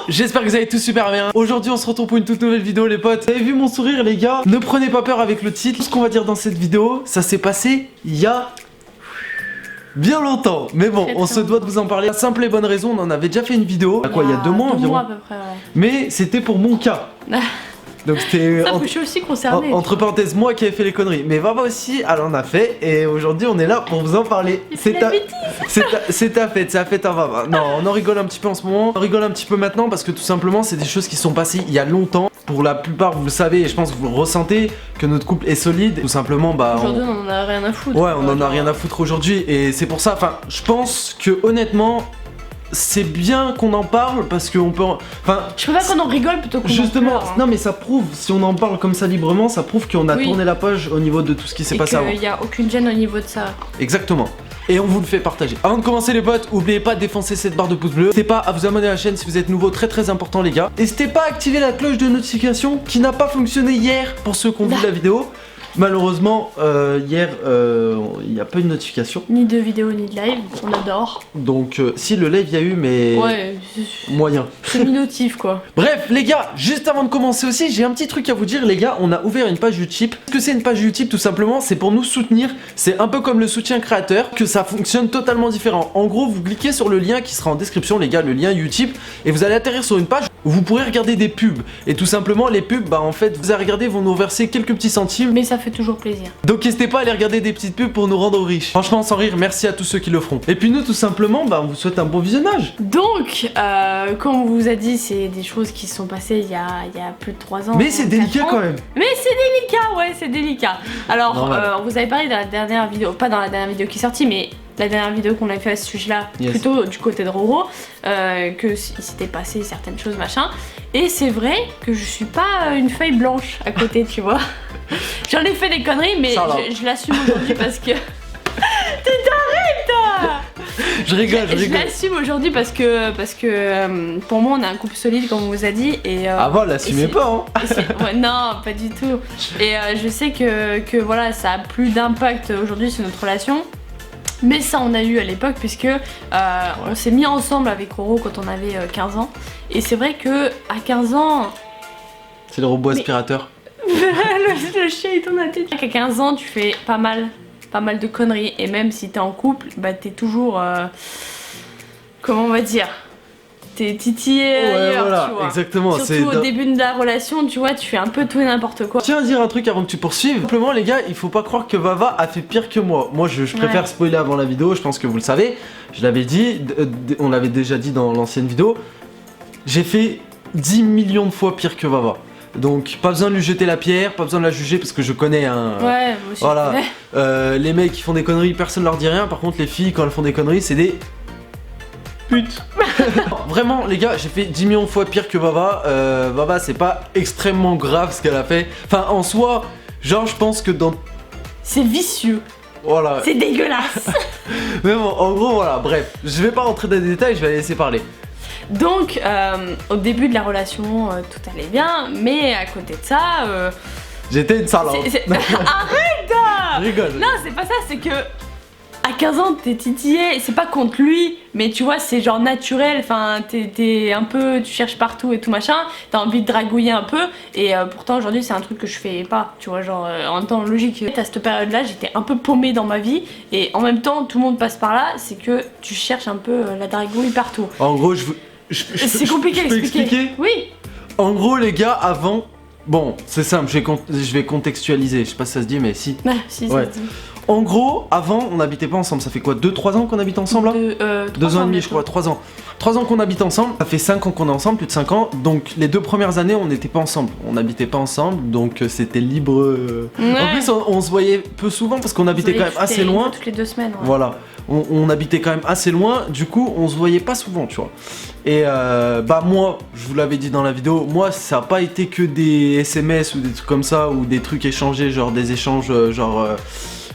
j'espère que vous allez tous super bien. Aujourd'hui on se retrouve pour une toute nouvelle vidéo les potes. Vous avez vu mon sourire les gars? Ne prenez pas peur avec le titre. Tout ce qu'on va dire dans cette vidéo, ça s'est passé il y a bien longtemps. Mais bon, on se doit de vous en parler. La simple et bonne raison, on en avait déjà fait une vidéo. À quoi, il y a 2 mois environ. À peu près, ouais. Mais c'était pour mon cas. Donc c'était ça, je suis aussi concernée. Entre parenthèses, moi qui ai fait les conneries. Mais Vava aussi, elle en a fait. Et aujourd'hui, on est là pour vous en parler. C'est ta fête, c'est la fête à Vava. Non, on en rigole un petit peu en ce moment. On rigole un petit peu maintenant parce que tout simplement, c'est des choses qui sont passées il y a longtemps. Pour la plupart, vous le savez, et je pense que vous le ressentez, que notre couple est solide. Tout simplement, bah. Aujourd'hui, on en a rien à foutre. Ouais, on en a rien à foutre aujourd'hui. Et c'est pour ça, enfin, je pense que honnêtement. C'est bien qu'on en parle parce qu'on peut. Enfin. Je préfère qu'on en rigole plutôt qu'on justement, en pleure, hein. Non, mais ça prouve, si on en parle comme ça librement, ça prouve qu'on a tourné la page au niveau de tout ce qui s'est passé avant. Il n'y a aucune gêne au niveau de ça. Exactement. Et on vous le fait partager. Avant de commencer les potes, n'oubliez pas de défoncer cette barre de pouce bleu. N'hésitez pas à vous abonner à la chaîne si vous êtes nouveau, très important les gars. N'hésitez pas à activer la cloche de notification qui n'a pas fonctionné hier pour ceux qui ont vu la vidéo. Malheureusement, hier, il n'y a pas eu de notification. Ni de vidéo, ni de live, on adore. Donc, si le live, il y a eu, mais... Ouais, moyen. C'est mi-notif, quoi. Bref, les gars, juste avant de commencer aussi, j'ai un petit truc à vous dire, les gars. On a ouvert une page Utip. Ce que c'est une page Utip, tout simplement, c'est pour nous soutenir. C'est un peu comme le soutien créateur, que ça fonctionne totalement différent. En gros, vous cliquez sur le lien qui sera en description, les gars, le lien Utip, et vous allez atterrir sur une page où vous pourrez regarder des pubs. Et tout simplement, les pubs, bah en fait, vous allez regarder, vont nous verser quelques petits centimes. Mais ça fait toujours plaisir. Donc n'hésitez pas à aller regarder des petites pubs pour nous rendre riches. Franchement, sans rire, merci à tous ceux qui le feront. Et puis nous, tout simplement, bah on vous souhaite un bon visionnage. Donc, comme on vous a dit, c'est des choses qui se sont passées il y a plus de 3 ans. Mais c'est délicat quand même. Mais c'est délicat, ouais, c'est délicat. Alors, on vous avait parlé dans la dernière vidéo, pas dans la dernière vidéo qui est sortie, mais la dernière vidéo qu'on avait fait à ce sujet-là, plutôt du côté de Roro, que il s'était passé certaines choses, machin. Et c'est vrai que je suis pas une feuille blanche à côté, tu vois. J'en ai fait des conneries, mais je l'assume aujourd'hui parce que... Je rigole. Je l'assume aujourd'hui parce que pour moi on a un couple solide comme on vous a dit et avant l'assumez pas hein. Ouais, non pas du tout. Et je sais que voilà ça a plus d'impact aujourd'hui sur notre relation. Mais ça on a eu à l'époque puisque on s'est mis ensemble avec Roro quand on avait 15 ans. Et c'est vrai que à 15 ans... C'est le robot aspirateur. le chien il tourne la tête. À 15 ans tu fais pas mal de conneries et même si t'es en couple, bah t'es toujours... comment on va dire, t'es titillé ailleurs, voilà, tu vois. Exactement. Surtout au début de la relation, tu vois, tu fais un peu tout et n'importe quoi. Tiens à dire un truc avant que tu poursuives. Simplement les gars, il faut pas croire que Vava a fait pire que moi. Moi je préfère spoiler avant la vidéo, je pense que vous le savez. Je l'avais dit, on l'avait déjà dit dans l'ancienne vidéo. J'ai fait 10 millions de fois pire que Vava. Donc pas besoin de lui jeter la pierre, pas besoin de la juger parce que je connais un... Ouais, moi aussi. Voilà. Les mecs qui font des conneries, personne leur dit rien. Par contre les filles quand elles font des conneries, c'est des... putes. Vraiment les gars, j'ai fait 10 millions de fois pire que Vava. Vava c'est pas extrêmement grave ce qu'elle a fait. Enfin en soi, genre je pense que dans... C'est vicieux. Voilà. C'est dégueulasse. Mais bon, en gros voilà, bref. Je vais pas rentrer dans les détails, je vais la laisser parler. Donc, au début de la relation, tout allait bien, mais à côté de ça... J'étais une salope. Arrête. Je rigole. Non, c'est pas ça, c'est que... À 15 ans, t'es titillé, c'est pas contre lui, mais tu vois, c'est genre naturel, enfin, t'es un peu... Tu cherches partout et tout machin, t'as envie de dragouiller un peu, et pourtant aujourd'hui, c'est un truc que je fais pas, tu vois, genre, en temps logique. À cette période-là, j'étais un peu paumée dans ma vie, et en même temps, tout le monde passe par là, c'est que tu cherches un peu la dragouille partout. En gros, c'est compliqué à expliquer. Oui. En gros, les gars, avant... Bon, c'est simple, je vais contextualiser, je sais pas si ça se dit, mais si. Ah, si, ça se dit. En gros, avant, on n'habitait pas ensemble. Ça fait quoi, 2-3 ans qu'on habite ensemble là 2 ans et demi, je crois, 3 ans. 3 ans qu'on habite ensemble. Ça fait 5 ans qu'on est ensemble, plus de 5 ans. Donc, les 2 premières années, on n'était pas ensemble. On n'habitait pas ensemble, donc c'était libre. Ouais. En plus, on se voyait peu souvent parce qu'on habitait quand même assez loin. Toutes les 2 semaines. Ouais. Voilà. On habitait quand même assez loin. Du coup, on se voyait pas souvent, tu vois. Et bah, moi, je vous l'avais dit dans la vidéo, moi, ça a pas été que des SMS ou des trucs comme ça, ou des trucs échangés, genre des échanges, genre.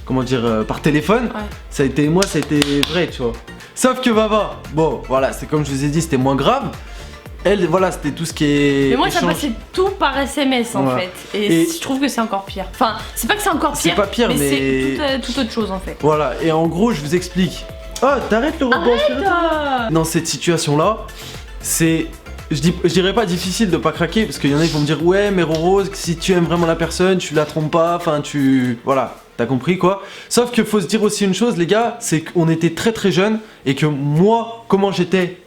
Comment dire, par téléphone, ça a été vrai, tu vois. Sauf que Vava, bon, voilà, c'est comme je vous ai dit, c'était moins grave. Elle, voilà, c'était tout ce qui est... Mais moi, ça passait tout par SMS, en fait. Et je trouve que c'est encore pire. Enfin, c'est pas que c'est encore pire, c'est pas pire, mais c'est toute autre chose, en fait. Voilà, et en gros, je vous explique. Oh, t'arrêtes le robot aspirateur. Dans cette situation-là, c'est je dirais pas difficile de pas craquer, parce qu'il y en a qui vont me dire ouais mais Roro, si tu aimes vraiment la personne, tu la trompes pas, enfin voilà, t'as compris quoi. Sauf que faut se dire aussi une chose les gars, c'est qu'on était très très jeunes, et que moi, comment j'étais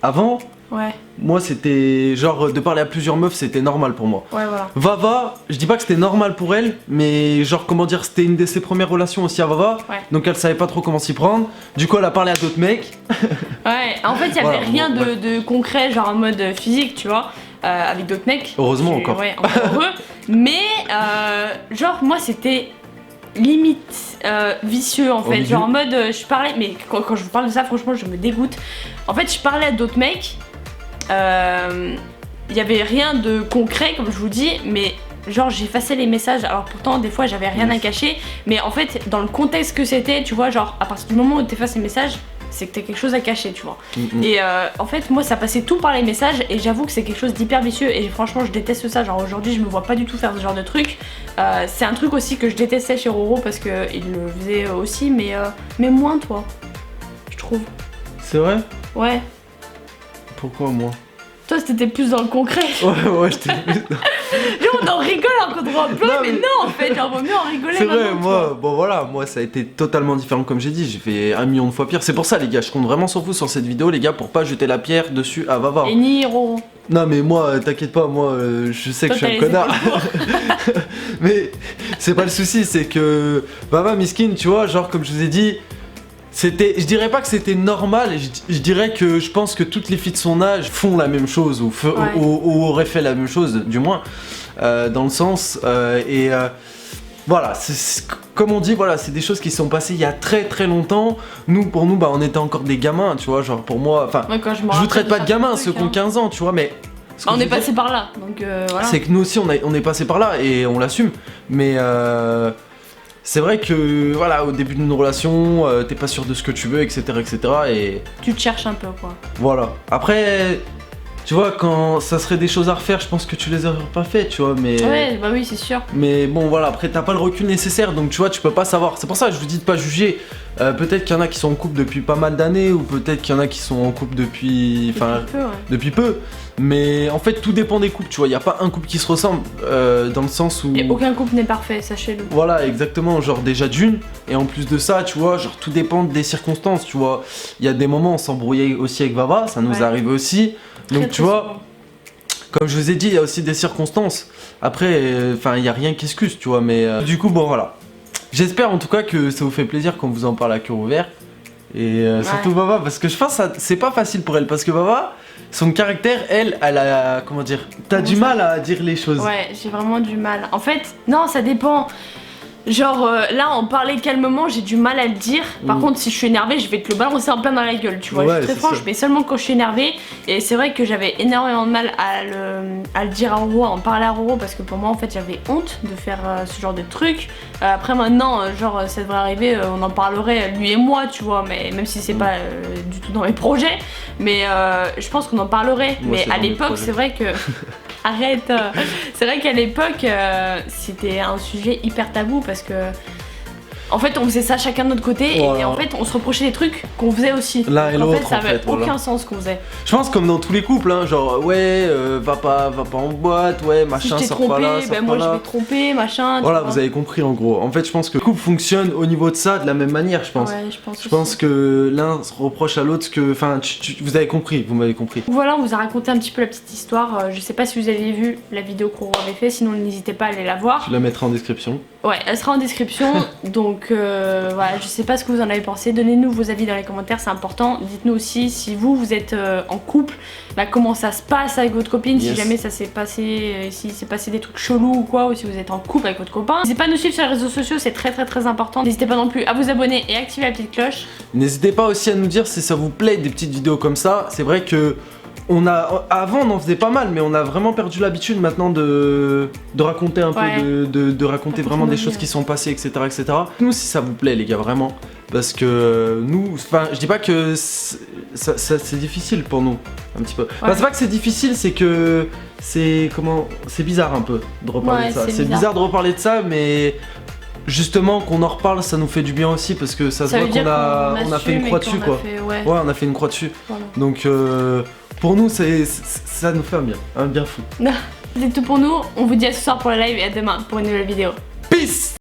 avant, Ouais. moi c'était genre de parler à plusieurs meufs, c'était normal pour moi. Ouais, voilà. Vava, je dis pas que c'était normal pour elle, mais genre comment dire, c'était une de ses premières relations aussi à Vava, Ouais. donc elle savait pas trop comment s'y prendre. Du coup elle a parlé à d'autres mecs. Ouais, en fait, il y avait Voilà, rien bon, de concret, genre en mode physique, tu vois, avec d'autres mecs. Heureusement encore. Ouais, encore heureux. Mais, genre, moi, c'était limite vicieux en fait. Ambigu. Genre en mode, je parlais, mais quand je vous parle de ça, franchement, je me dégoûte. En fait, je parlais à d'autres mecs. Il y avait rien de concret, comme je vous dis, mais genre j'effaçais les messages. Alors pourtant, des fois, j'avais rien à cacher. Mais en fait, dans le contexte que c'était, tu vois, genre à partir du moment où tu effaces les messages, c'est que t'as quelque chose à cacher, tu vois. Et en fait, moi, ça passait tout par les messages, et j'avoue que c'est quelque chose d'hyper vicieux, et franchement, je déteste ça. Genre aujourd'hui, je me vois pas du tout faire ce genre de truc. C'est un truc aussi que je détestais chez Roro, parce qu'il le faisait aussi, mais moins toi, je trouve. C'est vrai? Ouais. Pourquoi moi? Toi, c'était plus dans le concret. Ouais, j'étais plus... Genre, on en rigole en contre un peu, Non, mais non, en fait, genre, vaut mieux en rigoler. C'est vrai, maintenant, moi, bon voilà, moi ça a été totalement différent comme j'ai dit, j'ai fait 1 million de fois pire. C'est pour ça les gars, je compte vraiment sur vous sur cette vidéo les gars, pour pas jeter la pierre dessus à Vava. Et ni Roro. Non mais moi, t'inquiète pas, moi je sais que Toi, je suis t'as un connard. Mais c'est pas le souci, c'est que Vava Miskin, tu vois, genre comme je vous ai dit, c'était, je dirais pas que c'était normal, je dirais que je pense que toutes les filles de son âge font la même chose, ou auraient fait la même chose, du moins, dans le sens, voilà, comme on dit, voilà, c'est des choses qui sont passées il y a très très longtemps. Pour nous, bah, on était encore des gamins, tu vois, genre pour moi, enfin, Ouais, quand je me je vous rappelle traite pas de gamins, certains ceux qui ont trucs, 15 ans, tu vois, mais... ce que on je est veux dire, passé par là, donc voilà. c'est que nous aussi on est passé par là et on l'assume, mais c'est vrai que voilà, au début d'une relation, t'es pas sûr de ce que tu veux, etc., et Tu te cherches un peu, quoi. voilà. Après, tu vois, quand ça serait des choses à refaire, je pense que tu les aurais pas fait, tu vois, mais... Ouais, bah oui, c'est sûr. Mais bon, voilà, après t'as pas le recul nécessaire, donc tu vois, tu peux pas savoir. C'est pour ça que je vous dis de pas juger. Peut-être qu'il y en a qui sont en couple depuis pas mal d'années, ou peut-être qu'il y en a qui sont en couple depuis... Enfin, Peu, ouais. depuis peu. Mais en fait, tout dépend des couples, tu vois. Il y a pas un couple qui se ressemble, dans le sens où... Et aucun couple n'est parfait, sachez-le. Voilà, exactement, genre déjà d'une, et en plus de ça, tu vois, genre tout dépend des circonstances, tu vois. Il y a des moments où on s'embrouillait aussi avec Vava, ça nous Ouais. arrive aussi. Donc Très, tu très vois, souvent. comme je vous ai dit, il y a aussi des circonstances. Après, enfin, il y a rien qui excuse, tu vois, mais du coup, bon, voilà. J'espère en tout cas que ça vous fait plaisir quand vous en parle à cœur ouvert. Et surtout Vava, parce que je pense que c'est pas facile pour elle, parce que Vava, son caractère, elle a, comment dire, t'as du mal à dire les choses. Ouais, j'ai vraiment du mal. En fait, non, ça dépend. Genre là, en parler calmement, j'ai du mal à le dire. Par contre, si je suis énervée, je vais te le balancer en plein dans la gueule, tu vois. Ouais, je suis très c'est franche, ça. mais seulement quand je suis énervée. Et c'est vrai que j'avais énormément de mal à le dire à Roro, à en parler à Roro, parce que pour moi, en fait, j'avais honte de faire ce genre de truc. Après, maintenant, genre, ça devrait arriver, on en parlerait, lui et moi, tu vois, mais même si c'est pas du tout dans mes projets. Mais je pense qu'on en parlerait. Moi, mais c'est à dans mes l'époque, projets. c'est vrai que. Arrête. C'est vrai qu'à l'époque, c'était un sujet hyper tabou parce que. En fait, on faisait ça chacun de notre côté Voilà. et en fait, on se reprochait des trucs qu'on faisait aussi. L'un et Donc, en l'autre, fait, ça en avait fait, voilà. aucun sens ce qu'on faisait. Je pense comme dans tous les couples, hein, genre ouais, va pas en boîte, ouais, Si je machin, t'ai sors trompé, pas là, sors ben pas moi je là. vais te tromper, machin. tu Voilà, vois. vous avez compris en gros. En fait, je pense que le couple fonctionne au niveau de ça de la même manière, je pense. Ouais, je pense. Je pense que l'un se reproche à l'autre que. Enfin, vous avez compris, vous m'avez compris. Voilà, on vous a raconté un petit peu la petite histoire. Je sais pas si vous avez vu la vidéo qu'on avait fait, sinon n'hésitez pas à aller la voir. Je la mettrai en description. Ouais, elle sera en description. Donc voilà, je sais pas ce que vous en avez pensé. Donnez-nous vos avis dans les commentaires, c'est important. Dites-nous aussi si vous êtes en couple, bah, comment ça se passe avec votre copine, si Yes. jamais ça s'est passé, s'il s'est passé des trucs chelous ou quoi, ou si vous êtes en couple avec votre copain. N'hésitez pas à nous suivre sur les réseaux sociaux, c'est très important. N'hésitez pas non plus à vous abonner et activer la petite cloche. N'hésitez pas aussi à nous dire si ça vous plaît des petites vidéos comme ça. C'est vrai que avant on en faisait pas mal, mais on a vraiment perdu l'habitude maintenant de raconter un Ouais. peu, de raconter vraiment des nos choses vies, qui sont passées, etc. Nous, si ça vous plaît, les gars, vraiment. Parce que nous, enfin, je dis pas que c'est difficile pour nous, un petit peu. Enfin, c'est pas que c'est difficile, c'est que c'est bizarre un peu de reparler Ouais, de ça. c'est C'est bizarre. bizarre de reparler de ça, mais justement qu'on en reparle, ça nous fait du bien aussi parce que ça se Ça voit veut dire qu'on a fait assume une croix et qu'on dessus, a quoi. fait- ouais. Ouais, on a fait une croix dessus. Voilà. Donc pour nous, ça nous fait un bien fou. C'est tout pour nous, on vous dit à ce soir pour le live et à demain pour une nouvelle vidéo. Peace!